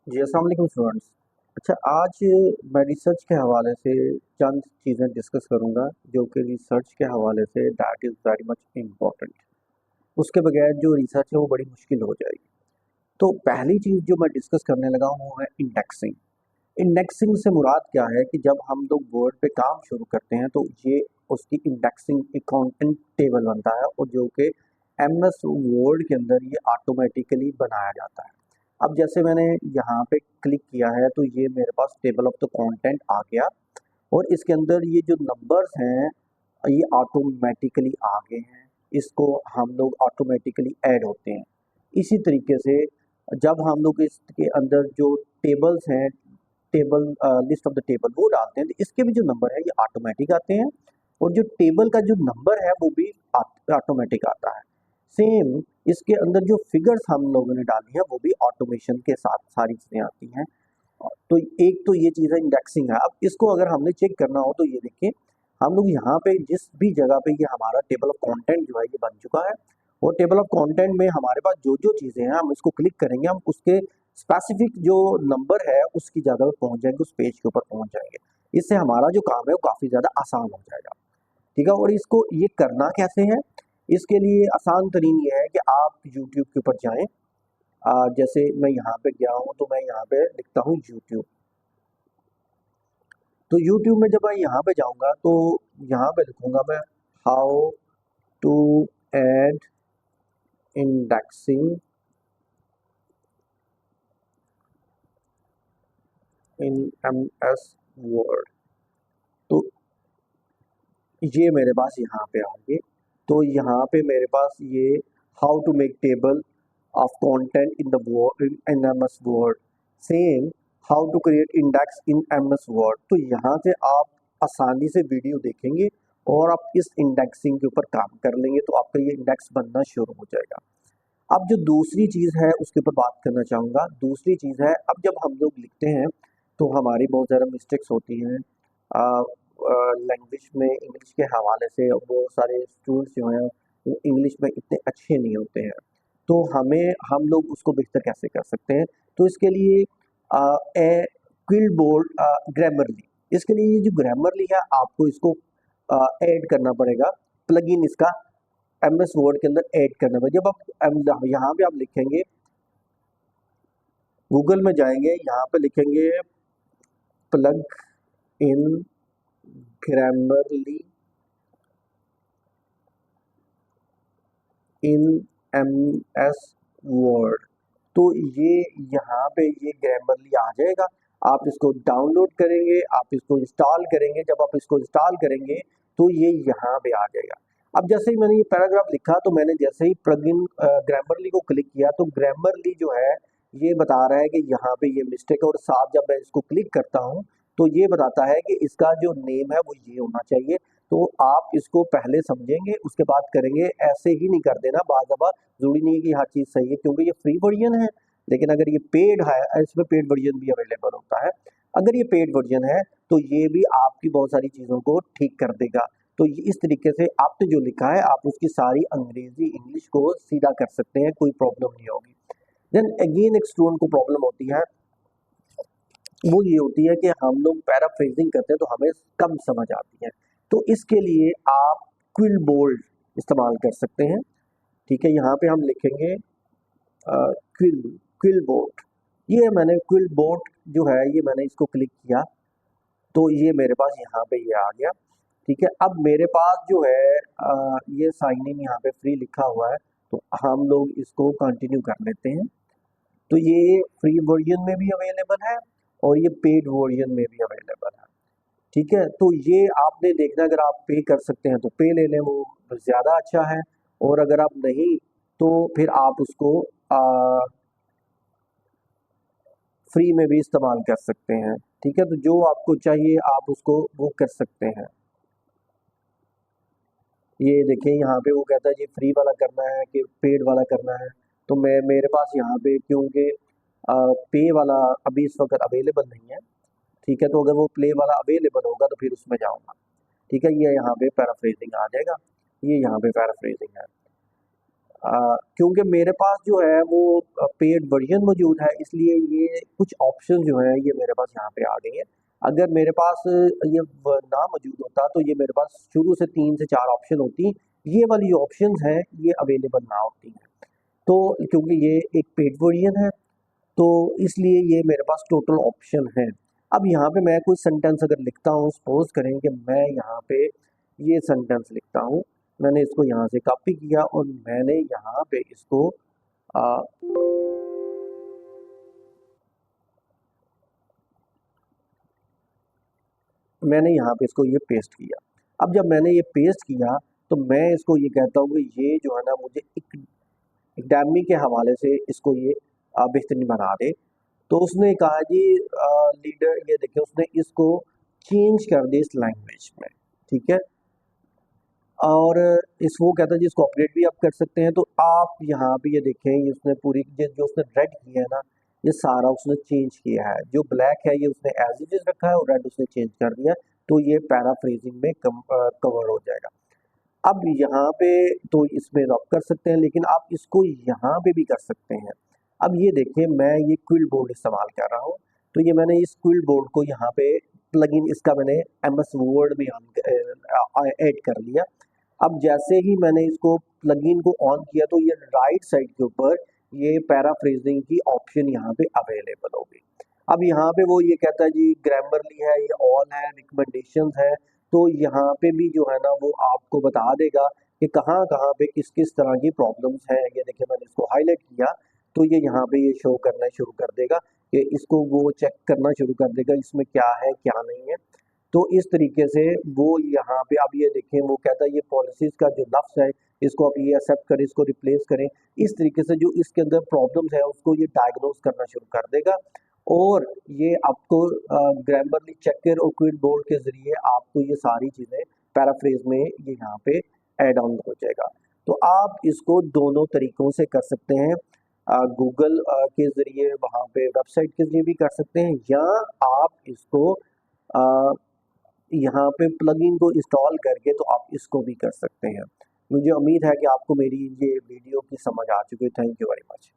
जी, अस्सलाम वालेकुम स्टूडेंट्स। अच्छा, आज मैं रिसर्च के हवाले से चंद चीज़ें डिस्कस करूँगा, जो कि रिसर्च के हवाले say that is very much important. उसके बगैर जो रिसर्च है वो बड़ी मुश्किल हो जाएगी। तो पहली चीज़ जो मैं डिस्कस करने लगा हूँ वो है इंडेक्सिंग। इंडेक्सिंग से मुराद क्या है कि जब हम लोग वर्ड पे काम शुरू करते हैं तो ये उसकी इंडेक्सिंग एक कंटेंट टेबल बनता है और जो कि एमएस वर्ड के अंदर ये ऑटोमेटिकली बनाया जाता है। अब जैसे मैंने यहाँ पे क्लिक किया है तो ये मेरे पास टेबल ऑफ द कंटेंट आ गया और इसके अंदर ये जो नंबर्स हैं ये ऑटोमेटिकली आ गए हैं। इसको हम लोग ऑटोमेटिकली ऐड होते हैं। इसी तरीके से जब हम लोग इसके अंदर जो टेबल्स हैं, table list of the table वो डालते हैं तो इसके भी जो नंबर है ये ऑटोमेटिक आते हैं और जो टेबल का जो नंबर है वो भी ऑटोमेटिक आता है। सेम इसके अंदर जो फिगर्स हम लोगों ने डाली है वो भी ऑटोमेशन के साथ सारी चीज़ें आती हैं। तो एक तो ये चीज़ है इंडेक्सिंग है। अब इसको अगर हमने चेक करना हो तो ये देखिए, हम लोग यहाँ पे जिस भी जगह पे ये हमारा टेबल ऑफ कंटेंट जो है ये बन चुका है और टेबल ऑफ कंटेंट में हमारे पास जो जो चीज़ें हैं हम इसको क्लिक करेंगे, हम उसके स्पेसिफिक जो नंबर है उसकी जगह पे पहुंच जाएंगे, उस पेज के ऊपर पहुंच जाएंगे। इससे हमारा जो काम है वो काफ़ी ज़्यादा आसान हो जाएगा। ठीक है, और इसको ये करना कैसे है? इसके लिए आसान तरीन ये है कि आप यूट्यूब के ऊपर जाएं। जैसे मैं यहाँ पे गया हूँ तो मैं यहाँ पे लिखता हूँ यूट्यूब। तो यूट्यूब में जब मैं यहाँ पे जाऊँगा तो यहाँ पे लिखूँगा मैं how to add indexing in MS Word. तो ये मेरे पास यहाँ पे आ गए। तो यहाँ पे मेरे पास ये how to make table of content in the word in MS Word, same how to create index in MS Word. तो यहाँ से आप आसानी से वीडियो देखेंगे और आप इस इंडेक्सिंग के ऊपर काम कर लेंगे तो आपका ये इंडेक्स बनना शुरू हो जाएगा। अब जो दूसरी चीज़ है उसके ऊपर बात करना चाहूँगा। दूसरी चीज़ है, अब जब हम लोग लिखते हैं तो हमारी बहुत ज़्यादा मिस्टेक्स होती हैं लैंग्वेज में। इंग्लिश के हवाले से बहुत सारे स्टूडेंट्स जो हैं वो इंग्लिश में इतने अच्छे नहीं होते हैं। तो हम लोग उसको बेहतर कैसे कर सकते हैं? तो इसके लिए ए क्विल बोर्ड ग्रामरली, इसके लिए ये जो ग्रामरली है आपको इसको ऐड करना पड़ेगा। प्लगइन इसका एमएस वर्ड के अंदर ऐड करना पड़ेगा। जब आप यहाँ पे आप लिखेंगे, गूगल में जाएंगे, यहाँ पे लिखेंगे plug in Grammarly in MS Word, तो ये यहाँ पे ये ग्रामरली आ जाएगा। आप इसको डाउनलोड करेंगे, आप इसको इंस्टॉल करेंगे। जब आप इसको इंस्टॉल करेंगे तो ये यहाँ पे आ जाएगा। अब जैसे ही मैंने ये पैराग्राफ लिखा तो मैंने जैसे ही प्लगइन ग्रामरली को क्लिक किया तो ग्रामरली जो है ये बता रहा है कि यहाँ पे ये मिस्टेक है और साथ जब मैं इसको क्लिक करता हूँ तो ये बताता है कि इसका जो नेम है वो ये होना चाहिए। तो आप इसको पहले समझेंगे उसके बाद करेंगे, ऐसे ही नहीं कर देना। बार बार ज़रूरी नहीं है कि हर चीज़ सही है क्योंकि ये फ्री वर्जन है, लेकिन अगर ये पेड है, इसमें पेड वर्जन भी अवेलेबल होता है। अगर ये पेड वर्जन है तो ये भी आपकी बहुत सारी चीज़ों को ठीक कर देगा। तो इस तरीके से आपने जो लिखा है आप उसकी सारी अंग्रेजी इंग्लिश को सीधा कर सकते हैं, कोई प्रॉब्लम नहीं होगी। देन अगेन एक स्टूडेंट को प्रॉब्लम होती है, वो ये होती है कि हम लोग पैराफ्रेजिंग करते हैं तो हमें कम समझ आती है। तो इसके लिए आप क्विल बोल्ड इस्तेमाल कर सकते हैं। ठीक है, यहाँ पे हम लिखेंगे क्विल क्विल बोर्ड। ये मैंने क्विल बोर्ड जो है ये मैंने इसको क्लिक किया तो ये मेरे पास यहाँ पे ये आ गया। ठीक है, अब मेरे पास जो है ये साइन इन यहाँ पे फ्री लिखा हुआ है तो हम लोग इसको कंटिन्यू कर लेते हैं। तो ये फ्री वर्जन में भी अवेलेबल है और ये पेड वर्जन में भी अवेलेबल है। ठीक है, तो ये आपने देखना, अगर आप पे कर सकते हैं तो पे ले लें, वो ज़्यादा अच्छा है। और अगर आप नहीं तो फिर आप उसको फ्री में भी इस्तेमाल कर सकते हैं। ठीक है, तो जो आपको चाहिए आप उसको वो कर सकते हैं। ये देखें यहाँ पे वो कहता है ये फ्री वाला करना है कि पेड वाला करना है। तो मैं मेरे पास यहाँ पे क्योंकि पे वाला अभी इस वक्त अवेलेबल नहीं है। ठीक है, तो अगर वो प्ले वाला अवेलेबल होगा तो फिर उसमें जाऊँगा। ठीक है, ये यहाँ पे पैराफ्रेजिंग आ जाएगा, ये यहाँ पे पैराफ्रेजिंग है। क्योंकि मेरे पास जो है वो पेड वर्जन मौजूद है, इसलिए ये कुछ ऑप्शन जो है ये मेरे पास यहाँ पे आ गई हैं। अगर मेरे पास ये ना मौजूद होता तो ये मेरे पास शुरू से 3 से 4 ऑप्शन होती, ये वाली ऑप्शन है ये अवेलेबल ना होती हैं। तो क्योंकि ये एक पेड वर्जन है तो इसलिए ये मेरे पास टोटल ऑप्शन है। अब यहाँ पे मैं कोई सेंटेंस अगर लिखता हूँ, सपोज करें कि मैं यहाँ पे ये सेंटेंस लिखता हूँ, मैंने इसको यहाँ से कॉपी किया और मैंने यहाँ पे इसको आ, मैंने यहाँ पे इसको ये पेस्ट किया। अब जब मैंने ये पेस्ट किया तो मैं इसको ये कहता हूँ कि ये जो है ना मुझे एकेडमी के हवाले से इसको ये बेहतरीन बना दे। तो उसने कहा जी लीडर ये देखिए उसने इसको चेंज कर दिया इस लैंग्वेज में, ठीक है। और इस वो कहता है जी इसको अपडेट भी आप कर सकते हैं। तो आप यहाँ पे ये देखें ये उसने पूरी जो उसने रेड किया है ना ये सारा उसने चेंज किया है, जो ब्लैक है ये उसने एज इट इज रखा है और रेड उसने चेंज कर दिया। तो ये पैराफ्रेजिंग में कवर हो जाएगा। अब यहाँ पे तो इसमें आप कर सकते हैं, लेकिन आप इसको यहाँ पे भी कर सकते हैं। अब ये देखिए मैं ये क्विल बोर्ड इस्तेमाल कर रहा हूँ, तो ये मैंने इस क्विल बोर्ड को यहाँ पे प्लगइन इसका मैंने एमएस वर्ड में ऐड कर लिया। अब जैसे ही मैंने इसको प्लगइन को ऑन किया तो ये राइट साइड के ऊपर ये पैराफ्रेजिंग की ऑप्शन यहाँ पे अवेलेबल होगी। अब यहाँ पे वो ये कहता है जी ग्रामरली है, ये ऑल है, रिकमेंडेशंस है। तो यहाँ पे भी जो है ना वो आपको बता देगा कि कहाँ कहाँ पे किस किस तरह की प्रॉब्लम्स हैं। ये देखिए मैंने इसको हाईलाइट किया तो ये यहाँ पे ये शो करना शुरू कर देगा कि इसको वो चेक करना शुरू कर देगा इसमें क्या है क्या नहीं है। तो इस तरीके से वो यहाँ पे अब ये देखें वो कहता है ये पॉलिसीज का जो लफ्ज़ है इसको आप ये एक्सेप्ट करें, इसको रिप्लेस करें। इस तरीके से जो इसके अंदर प्रॉब्लम्स है उसको ये डायग्नोस करना शुरू कर देगा और ये आपको ग्रामरली चेकर और क्विल बोर्ड के ज़रिए आपको ये सारी चीज़ें पैराफ्रेज में ये यहाँ पे ऐड ऑन हो जाएगा। तो आप इसको दोनों तरीक़ों से कर सकते हैं, गूगल के ज़रिए वहाँ पे वेबसाइट के ज़रिए भी कर सकते हैं, या आप इसको अ, यहाँ पे प्लगइन को इंस्टॉल करके तो आप इसको भी कर सकते हैं। मुझे उम्मीद है कि आपको मेरी ये वीडियो की समझ आ चुकी है। Thank you very much.